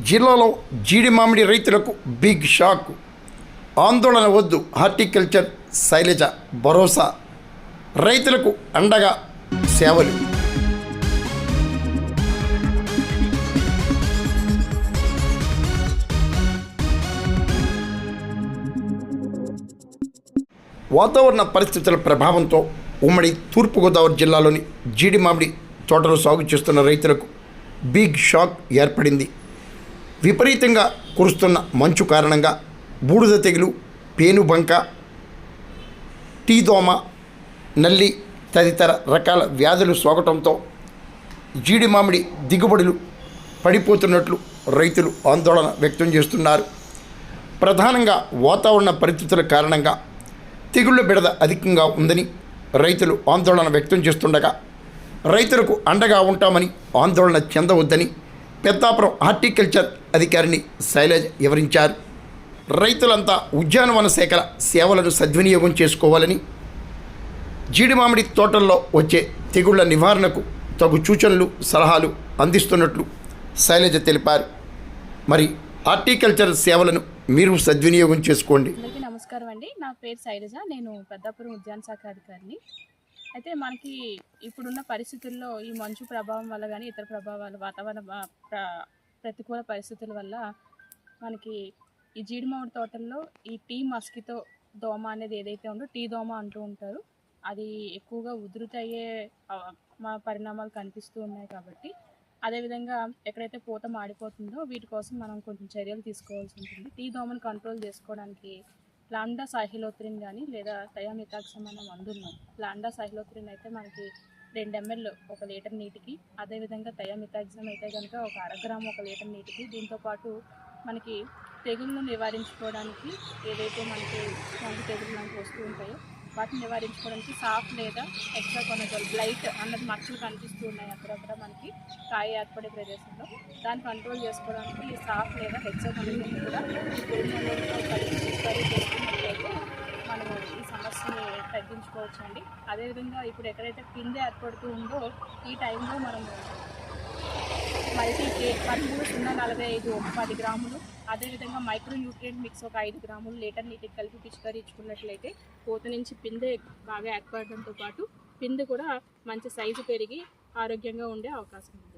జిల్లాలో జీడి మామిడి రైతులకు బిగ్ షాక్. ఆందోళన వద్దు, హార్టికల్చర్ శైలజ భరోసా. రైతులకు అండగా సేవలు. వాతావరణ పరిస్థితుల ప్రభావంతో ఉమ్మడి తూర్పుగోదావరి జిల్లాలోని జీడి మామిడి తోటలు సాగు చేస్తున్న రైతులకు బిగ్ షాక్ ఏర్పడింది. విపరీతంగా కురుస్తున్న మంచు కారణంగా బూడిద తెగులు, పేనుబంక, టీదోమ, నల్లి తదితర రకాల వ్యాధులు సోకటంతో జీడి మామిడి దిగుబడులు పడిపోతున్నట్లు రైతులు ఆందోళన వ్యక్తం చేస్తున్నారు. ప్రధానంగా వాతావరణ పరిస్థితుల కారణంగా తెగుళ్ల బెడద అధికంగా ఉందని రైతులు ఆందోళన వ్యక్తం చేస్తుండగా, రైతులకు అండగా ఉంటామని ఆందోళన చెందవద్దని పెద్దాపురం హార్టికల్చర్ అధికారిని శైలజ వివరించారు. రైతులంతా ఉద్యానవన శాఖల సేవలను సద్వినియోగం చేసుకోవాలని, జీడి మామిడి తోటల్లో వచ్చే తెగుళ్ల నివారణకు తగు సూచనలు, సలహాలు అందిస్తున్నట్లు శైలజ తెలిపారు. మరి హార్టికల్చర్ సేవలను మీరు సద్వినియోగం చేసుకోండి. అందరికీ నమస్కారం అండి. నా పేరు శైలజ. నేను పెద్దాపురం ఉద్యాన శాఖ అధికారిని. అయితే మనకి ఇప్పుడున్న పరిస్థితుల్లో ఈ మంచు ప్రభావం వల్ల కానీ ఇతర ప్రభావాలు, వాతావరణ ప్రతికూల పరిస్థితుల వల్ల మనకి ఈ జీడి మామిడి తోటల్లో ఈ టీ మస్కితో దోమ అనేది ఏదైతే ఉందో టీ దోమ అంటూ ఉంటారు, అది ఎక్కువగా ఉధృతి అయ్యే మా పరిణామాలు కనిపిస్తూ ఉన్నాయి. కాబట్టి అదేవిధంగా ఎక్కడైతే పూత మాడిపోతుందో వీటి కోసం మనం కొంచెం చర్యలు తీసుకోవాల్సి ఉంటుంది. టీ దోమను కంట్రోల్ చేసుకోవడానికి లాండా సాహిలోత్రిన్ కానీ లేదా థయామిథాక్సమ్ అన్న మందున్నాం. లాండా సాహిలోత్రిన్ అయితే మనకి 2 ml 1 లీటర్ నీటికి, అదేవిధంగా థయామిథాక్సమ్ అయితే కనుక ఒక 1/2 గ్రాము 1 లీటర్ నీటికి. దీంతోపాటు మనకి తెగుళ్ళను నివారించుకోవడానికి ఏదైతే మనకి మందు తెగులు మనకు వస్తూ ఉంటాయో వాటిని నివారించుకోవడానికి సాఫ్ లేదా హెక్సాకోనజోల్ బ్లైట్ అన్నది మచ్చలు కనిపిస్తూ ఉన్నాయి అక్కడక్కడ మనకి కాయ ఏర్పడే ప్రదేశంలో. దాన్ని కంట్రోల్ చేసుకోవడానికి ఈ సాఫ్ లేదా హెక్సాకోనజోల్ కూడా చేసుకున్నట్లయితే మనము ఈ సమస్యని తగ్గించుకోవచ్చు అండి. అదేవిధంగా ఇప్పుడు ఎక్కడైతే పిందె ఏర్పడుతూ ఉందో ఈ టైంలో మనము మల్టీకే 13-045 ఒక 10 గ్రాములు, అదేవిధంగా మైక్రో న్యూట్రియంట్ మిక్స్ ఒక 5 గ్రాములు లీటర్ నీటికి కలిపి పిచికారీ ఇచ్చుకున్నట్లయితే పూత నుంచి పిందె బాగా ఏర్పడడంతో పాటు పిందె కూడా మంచి సైజు పెరిగి ఆరోగ్యంగా ఉండే అవకాశం ఉంది.